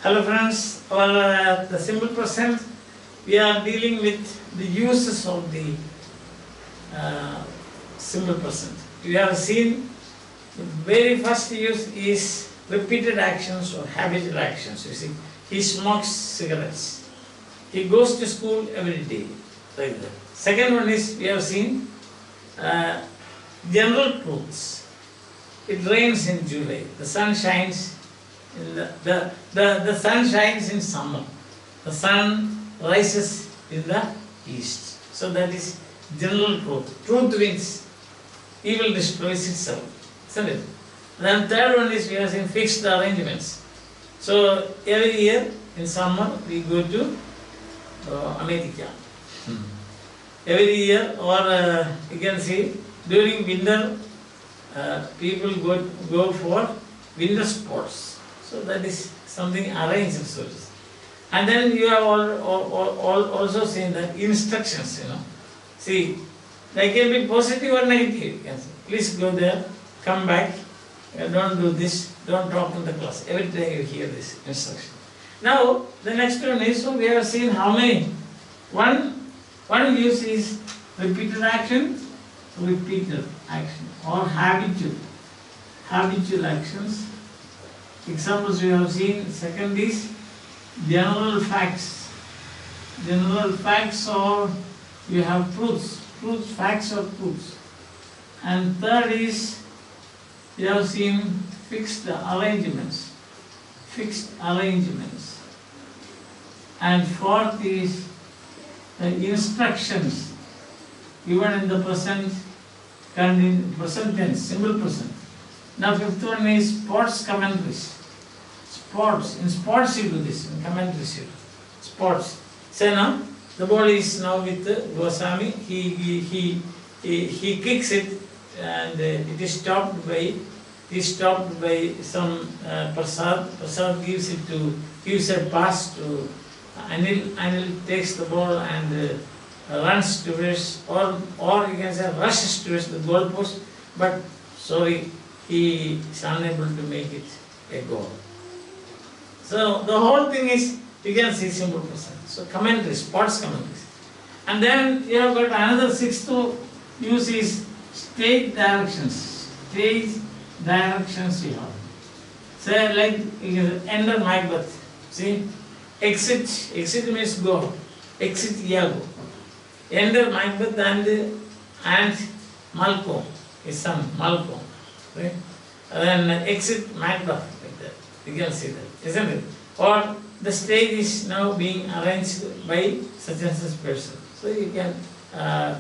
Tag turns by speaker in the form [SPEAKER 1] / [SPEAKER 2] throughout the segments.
[SPEAKER 1] Hello friends, the simple present, we are dealing with the uses of the simple present. We have seen the very first use is repeated actions or habitual actions. You see, he smokes cigarettes. He goes to school every day, like that. Second one is, we have seen general truths. It rains in July. The sun shines in the sun shines in summer. The sun rises in the east. So that is general truth. Truth wins. Evil destroys itself. Isn't it? Then third one is, we have seen fixed arrangements. So every year in summer we go to America. Every year, or you can see during winter people go for winter sports. So that is something arranged. So and then you have also seen the instructions, See, they can be positive or negative. You can say, please go there, come back, don't do this, don't talk in the class. Every day you hear this instruction. Now, the next one is, so we have seen how many? One use is repeated action, or habitual actions. Examples we have seen. Second is general facts. General facts, or you have truths, facts or truths. And third is, we have seen fixed arrangements. And fourth is the instructions given in the present tense, simple present. Now fifth one is sports commentaries. In sports you do this, in commentaries you do. Sports. Say now, the ball is now with Goswami. He kicks it, and it is stopped by some Prasad. Prasad gives a pass to Anil. Anil takes the ball and runs towards, or you can say rushes towards the goal post, but sorry, he is unable to make it a goal. So the whole thing is, you can see simple present. So commentaries, sports commentaries. And then you have got another sixth use is stage directions. Stage directions you have. Say like enter Macbeth. See, exit means go. Exit Iago. Enter Macbeth and Malcolm, his son Malcolm. Right? And then exit Macbeth, like that. You can see that, isn't it? Or the stage is now being arranged by such and such person. So you can, that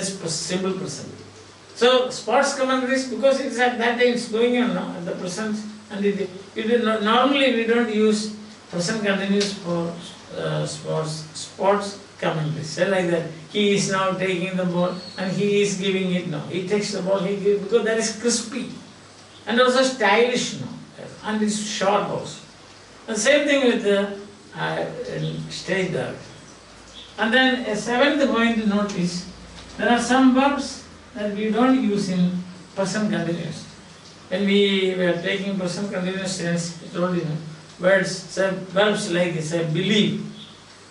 [SPEAKER 1] is simple present. So sports commentaries, because it's at that time it's going on now, at the present, and normally we don't use present continuous for sports commentaries. Say like that, he is now taking the ball and he is giving it now. He takes the ball, he gives, because that is crispy and also stylish now, and it's short also. The same thing with the stage direction. And then a seventh point to note is, there are some verbs that we don't use in present continuous. When we were taking present continuous tense, I told you, verbs like believe,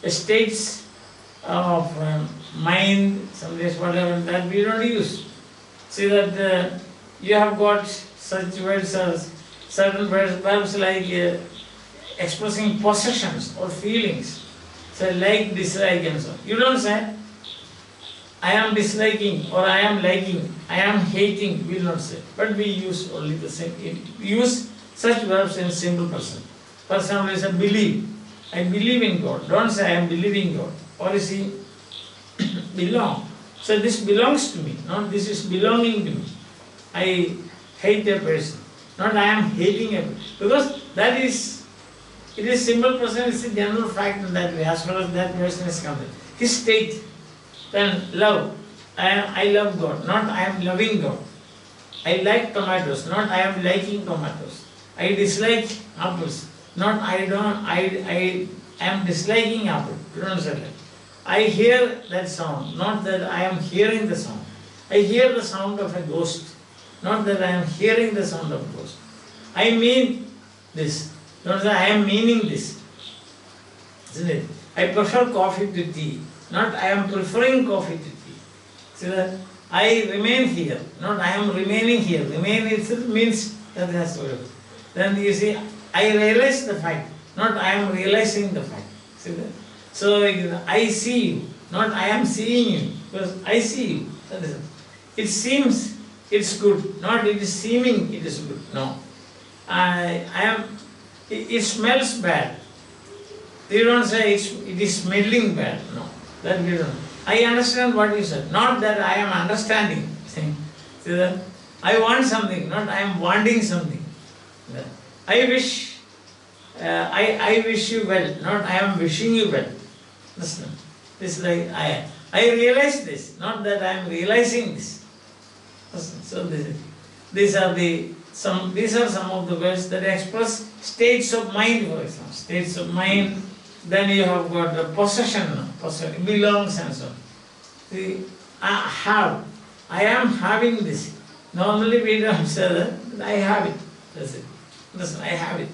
[SPEAKER 1] states of mind, some days whatever, that we don't use. See that you have got such words as certain verbs like expressing possessions or feelings. Say like, dislike and so on. You don't say, I am disliking or I am liking, I am hating, we will not say. But we use only the same. We use such verbs in simple person. For example, say believe. I believe in God. Don't say I am believing God. Or you see, belong. So this belongs to me, not this is belonging to me. I hate a person, not I am hating a person. Because that is, it is simple person, it's a general fact in that way, as far as that person is concerned. His state. Then love. I love God, not I am loving God. I like tomatoes, not I am liking tomatoes. I dislike apples, not I am disliking apple. You don't say that. I hear that sound, not that I am hearing the sound. I hear the sound of a ghost, not that I am hearing the sound of a ghost. I mean this. Don't say, I am meaning this. Isn't it? I prefer coffee to tea. Not I am preferring coffee to tea. See that? I remain here. Not I am remaining here. Remain itself means that has to do. Then you see, I realize the fact. Not I am realizing the fact. See that? So I see you. Not I am seeing you. Because I see you. That is it. It seems it's good. Not it is seeming it is good. No. I am. It smells bad. You don't say it is smelling bad. No. That we don't. I understand what you said. Not that I am understanding. See that? I want something. Not I am wanting something. I wish. I wish you well. Not I am wishing you well. Listen. This is like I realize this. Not that I am realizing this. Listen. So these are some of the words that express states of mind, for example. States of mind. Then you have got the possession, belongs and so on. See, I am having this. Normally we don't say that, but I have it. That's it. Listen, I have it.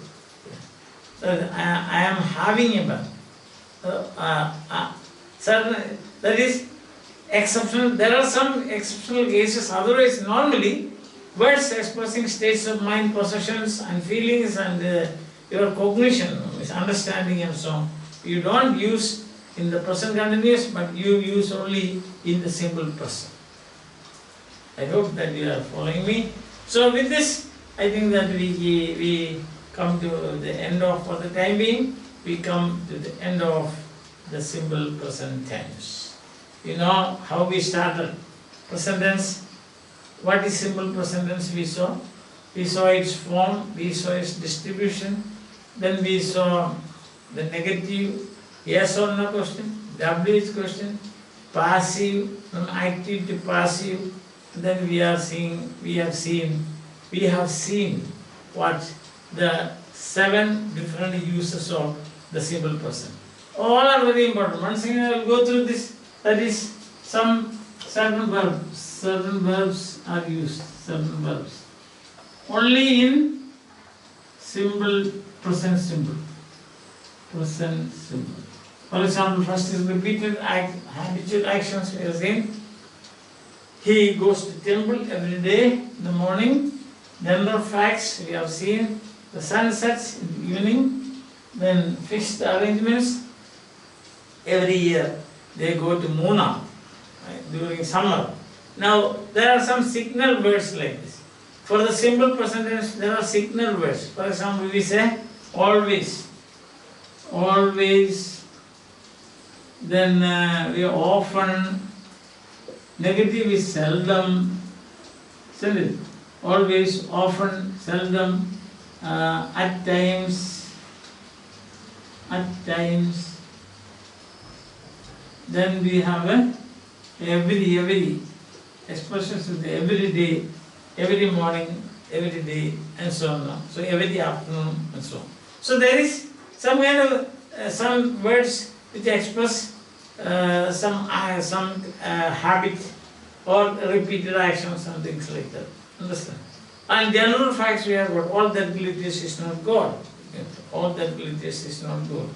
[SPEAKER 1] I am having a certain, that is exceptional. There are some exceptional cases. Otherwise, normally, words expressing states of mind, possessions and feelings and your cognition, understanding and so on, you don't use in the present continuous, but you use only in the simple present. I hope that you are following me. So with this, I think that we come to the end of, for the time being, we come to the end of the simple present tense. You know how we started present tense. What is simple present tense we saw? We saw its form, we saw its distribution, then we saw the negative, yes or no question, WH question, passive, from active to passive, then we have seen what the 7 different uses of the simple present. All are very important. Once again I will go through this. That is some certain verbs are used, certain verbs. Only in simple, present simple. Present simple. For example, first is repeated habitual actions. We have seen. He goes to temple every day in the morning. Number of facts we have seen. The sun sets in the evening. Then fixed arrangements. Every year they go to Muna, right, during summer. Now there are some signal words like this. For the simple present tense, there are signal words. For example, we say always. Always. Then we often. Negative is seldom. Isn't it? Always, often, seldom, at times. Then we have every expressions with every day, every morning, every day, and so on. So every afternoon, and so on. So there is some kind of some words which express some habit or repeated actions and things like that. Understand? And general facts we have got all that glitters is not God. All that glitters is not God.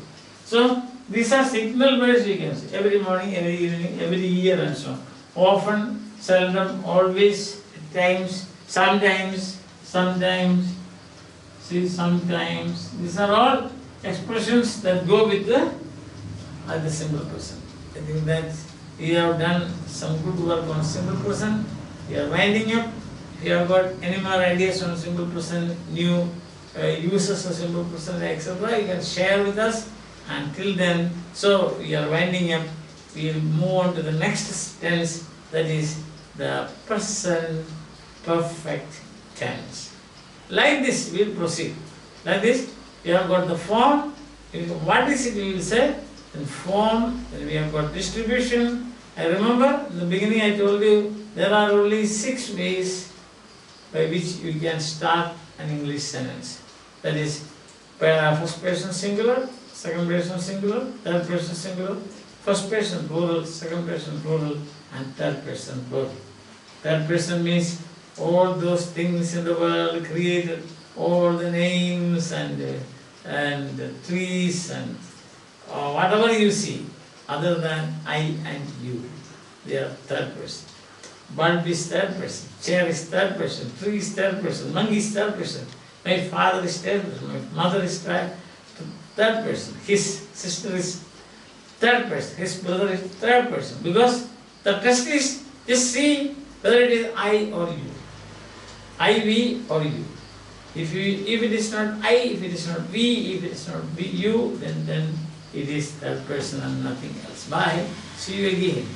[SPEAKER 1] So these are signal words we can say. Every morning, every evening, every year and so on. Often, seldom, always, at times, sometimes. See, sometimes. These are all expressions that go with the simple person. I think that you have done some good work on simple person. You are winding up. If you have got any more ideas on simple person, new uses of simple person, etc., you can share with us. Until then, so we are winding up. We will move on to the next tense, that is the present perfect tense. Like this, we will proceed. Like this, we have got the form. What is it we will say? Then form, then we have got distribution. I remember in the beginning I told you there are only 6 ways by which you can start an English sentence. That is first person singular, second person singular, third person singular, first person plural, second person plural, and third person plural. Third person means all those things in the world created, all the names and and trees and whatever you see, other than I and you, they are third person. Bulb is third person, chair is third person, tree is third person, monkey is third person, my father is third person, my mother is third person, his sister is third person, his brother is third person. Because the test is just see whether it is I or you, I, we or you. If it is not I, if it is not we, if it is not we, you, then it is third person and nothing else. Bye. See you again.